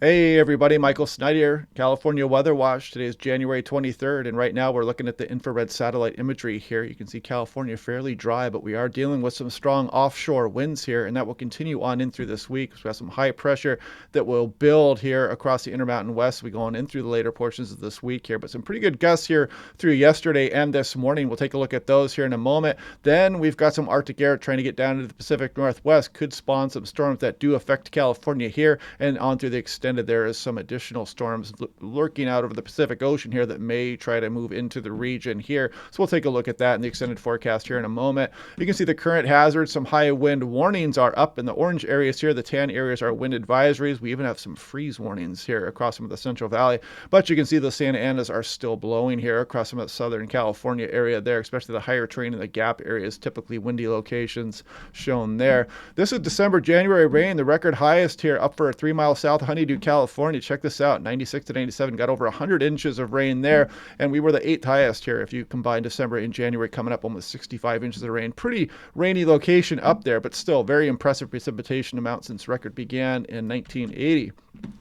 Hey everybody, Michael Snyder, California Weather Watch. Today is January 23rd, and right now we're looking at the infrared satellite imagery here. You can see California fairly dry, but we are dealing with some strong offshore winds here, and that will continue on in through this week. We've got some high pressure that will build here across the Intermountain West. We go on in through the later portions of this week here, but some pretty good gusts here through yesterday and this morning. We'll take a look at those here in a moment. Then we've got some Arctic air trying to get down into the Pacific Northwest. Could spawn some storms that do affect California here and on through the extended. There is some additional storms lurking out over the Pacific Ocean here that may try to move into the region here. So we'll take a look at that in the extended forecast here in a moment. You can see the current hazards. Some high wind warnings are up in the orange areas here. The tan areas are wind advisories. We even have some freeze warnings here across some of the Central Valley. But you can see the Santa Anas are still blowing here across some of the Southern California area there, especially the higher terrain and the gap areas, typically windy locations shown there. This is December, January rain, the record highest here up for 3 miles south of Honeydew, California. Check this out, 96 to 97, got over 100 inches of rain there, and we were the 8th highest here if you combine December and January, coming up almost 65 inches of rain. Pretty rainy location up there, but still very impressive precipitation amount since record began in 1980.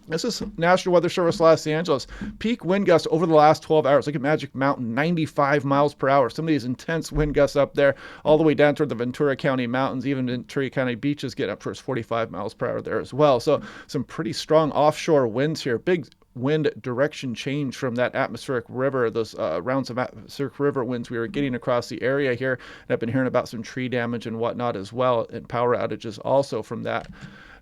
This is National Weather Service Los Angeles. Peak wind gusts over the last 12 hours. Look at Magic Mountain, 95 miles per hour. Some of these intense wind gusts up there, all the way down toward the Ventura County mountains. Even Ventura County beaches get up towards 45 miles per hour there as well. So some pretty strong offshore winds here. Big wind direction change from that atmospheric river, those rounds of atmospheric river winds we were getting across the area here. And I've been hearing about some tree damage and whatnot as well, and power outages also from that.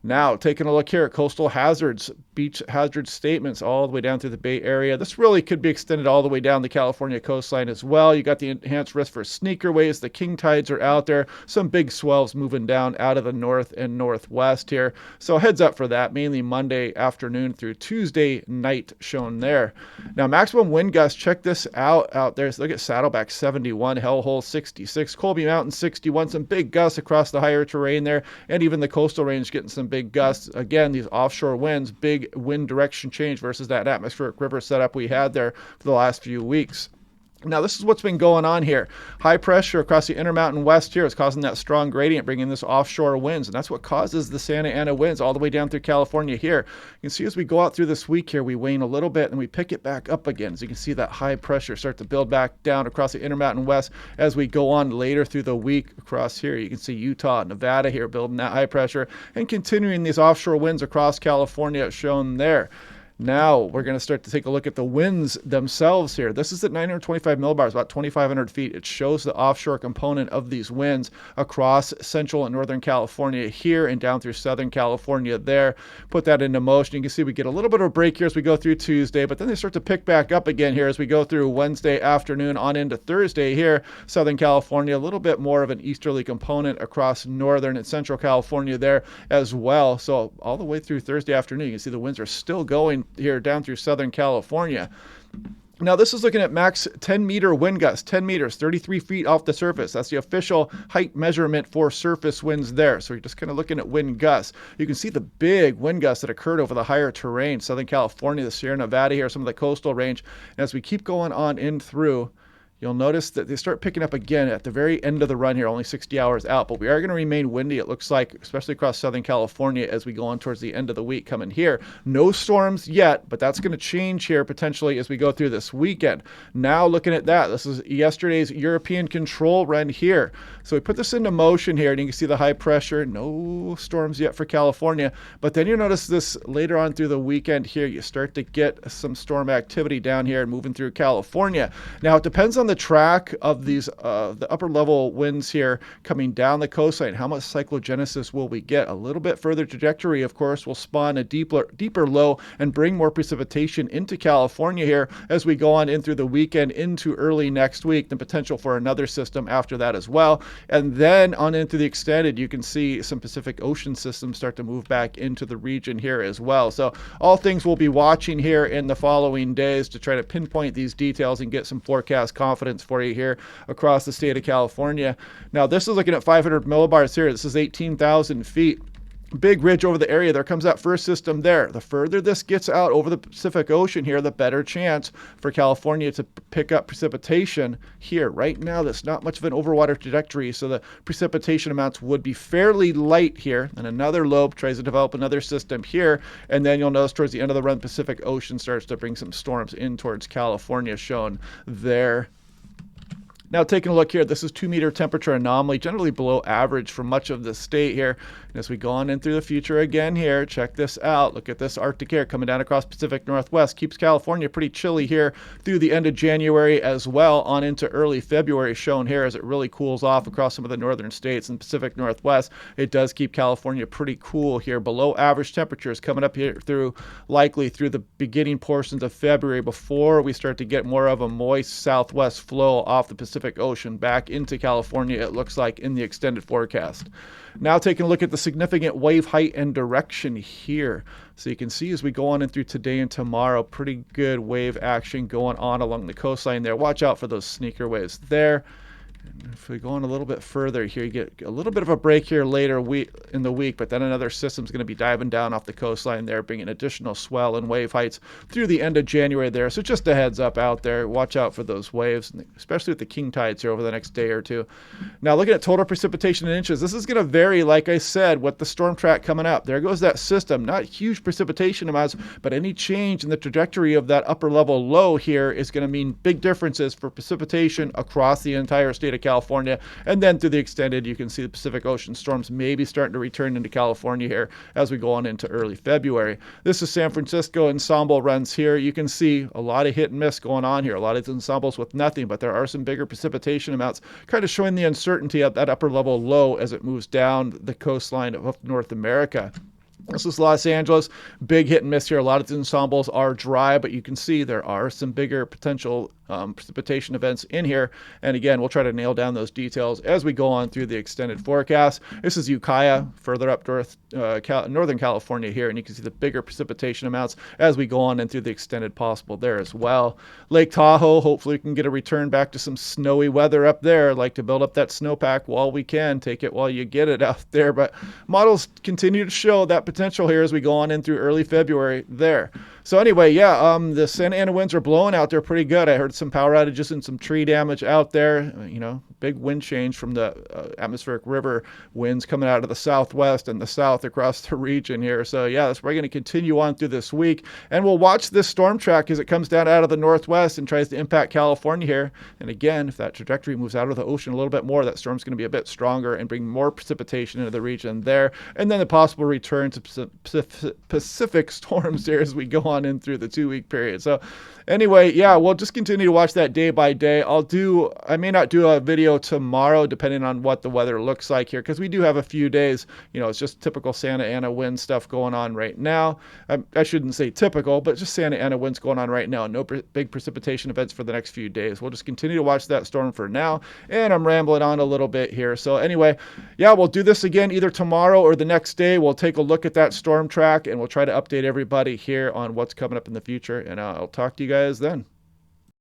Now, taking a look here at coastal hazards, beach hazard statements all the way down through the Bay Area. This really could be extended all the way down the California coastline as well. You got the enhanced risk for sneaker waves. The king tides are out there. Some big swells moving down out of the north and northwest here. So heads up for that, mainly Monday afternoon through Tuesday night shown there. Now, maximum wind gusts, check this out there. So look at Saddleback 71, Hellhole 66, Colby Mountain 61. Some big gusts across the higher terrain there, and even the coastal range getting some big gusts. Again, these offshore winds, big wind direction change versus that atmospheric river setup we had there for the last few weeks. Now, this is what's been going on here. High pressure across the Intermountain West here is causing that strong gradient, bringing this offshore winds, and that's what causes the Santa Ana winds all the way down through California here. You can see as we go out through this week here, we wane a little bit and we pick it back up again. So you can see that high pressure start to build back down across the Intermountain West as we go on later through the week across here. You can see Utah, Nevada here building that high pressure and continuing these offshore winds across California shown there. Now we're going to start to take a look at the winds themselves here. This is at 925 millibars, about 2,500 feet. It shows the offshore component of these winds across central and northern California here and down through southern California there. Put that into motion. You can see we get a little bit of a break here as we go through Tuesday, but then they start to pick back up again here as we go through Wednesday afternoon on into Thursday here. Southern California, a little bit more of an easterly component across northern and central California there as well. So all the way through Thursday afternoon, you can see the winds are still going here down through Southern California. Now, this is looking at max 10-meter wind gusts, 10 meters, 33 feet off the surface. That's the official height measurement for surface winds there. So you're just kind of looking at wind gusts. You can see the big wind gusts that occurred over the higher terrain, Southern California, the Sierra Nevada here, some of the coastal range. And as we keep going on in through, you'll notice that they start picking up again at the very end of the run here, only 60 hours out. But we are going to remain windy, it looks like, especially across Southern California as we go on towards the end of the week coming here. No storms yet, but that's going to change here potentially as we go through this weekend. Now looking at that, this is yesterday's European control run here. So we put this into motion here, and you can see the high pressure. No storms yet for California. But then you'll notice this later on through the weekend here, you start to get some storm activity down here and moving through California. Now, it depends on the track of these the upper level winds here coming down the coastline. How much cyclogenesis will we get? A little bit further trajectory, of course, will spawn a deeper low and bring more precipitation into California here as we go on in through the weekend into early next week. The potential for another system after that as well. And then on into the extended, you can see some Pacific Ocean systems start to move back into the region here as well. So all things we'll be watching here in the following days to try to pinpoint these details and get some forecast confidence for you here across the state of California. Now, this is looking at 500 millibars here. This is 18,000 feet. big ridge over the area. There comes that first system there. The further this gets out over the Pacific Ocean here, the better chance for California to pick up precipitation here. Right now, that's not much of an overwater trajectory, so the precipitation amounts would be fairly light here. And another lobe tries to develop another system here, and then you'll notice towards the end of the run, Pacific Ocean starts to bring some storms in towards California, shown there. Now taking a look here, this is 2-meter temperature anomaly, generally below average for much of the state here. And as we go on in through the future again here, check this out. Look at this Arctic air coming down across Pacific Northwest. Keeps California pretty chilly here through the end of January as well on into early February, shown here as it really cools off across some of the northern states and Pacific Northwest. It does keep California pretty cool here. Below average temperatures coming up here likely through the beginning portions of February before we start to get more of a moist southwest flow off the Pacific Ocean back into California, it looks like, in the extended forecast. Now taking a look at the significant wave height and direction here. So you can see as we go on in through today and tomorrow, pretty good wave action going on along the coastline there. Watch out for those sneaker waves there. And if we go on a little bit further here, you get a little bit of a break here later in the week, but then another system's going to be diving down off the coastline there, bringing additional swell and wave heights through the end of January there. So just a heads up out there. Watch out for those waves, especially with the king tides here over the next day or two. Now looking at total precipitation in inches, this is going to vary, like I said, with the storm track coming up. There goes that system. Not huge precipitation amounts, but any change in the trajectory of that upper level low here is going to mean big differences for precipitation across the entire state of California. And then through the extended, you can see the Pacific Ocean storms maybe starting to return into California here as we go on into early February. This is San Francisco ensemble runs here. You can see a lot of hit and miss going on here. A lot of ensembles with nothing, but there are some bigger precipitation amounts kind of showing the uncertainty of that upper level low as it moves down the coastline of North America. This is Los Angeles. Big hit and miss here. A lot of the ensembles are dry, but you can see there are some bigger potential precipitation events in here. And again, we'll try to nail down those details as we go on through the extended forecast. This is Ukiah, further up north, Northern California here, and you can see the bigger precipitation amounts as we go on and through the extended possible there as well. Lake Tahoe, hopefully we can get a return back to some snowy weather up there. I'd like to build up that snowpack while we can. Take it while you get it out there. But models continue to show that potential here as we go on in through early February there. So anyway, yeah, the Santa Ana winds are blowing out there pretty good. I heard some power outages and some tree damage out there. Big wind change from the atmospheric river winds coming out of the southwest and the south across the region here. So yeah, that's probably going to continue on through this week. And we'll watch this storm track as it comes down out of the northwest and tries to impact California here. And again, if that trajectory moves out of the ocean a little bit more, that storm's going to be a bit stronger and bring more precipitation into the region there. And then the possible return to Pacific storms there as we go on in through the 2-week period. So anyway, yeah, we'll just continue to watch that day by day. I may not do a video tomorrow depending on what the weather looks like here, because we do have a few days, it's just typical Santa Ana wind stuff going on right now. I shouldn't say typical, but just Santa Ana winds going on right now. No big precipitation events for the next few days. We'll just continue to watch that storm for now. And I'm rambling on a little bit here. So anyway, yeah, we'll do this again either tomorrow or the next day. We'll take a look at that storm track and we'll try to update everybody here on what's coming up in the future. And I'll talk to you guys then.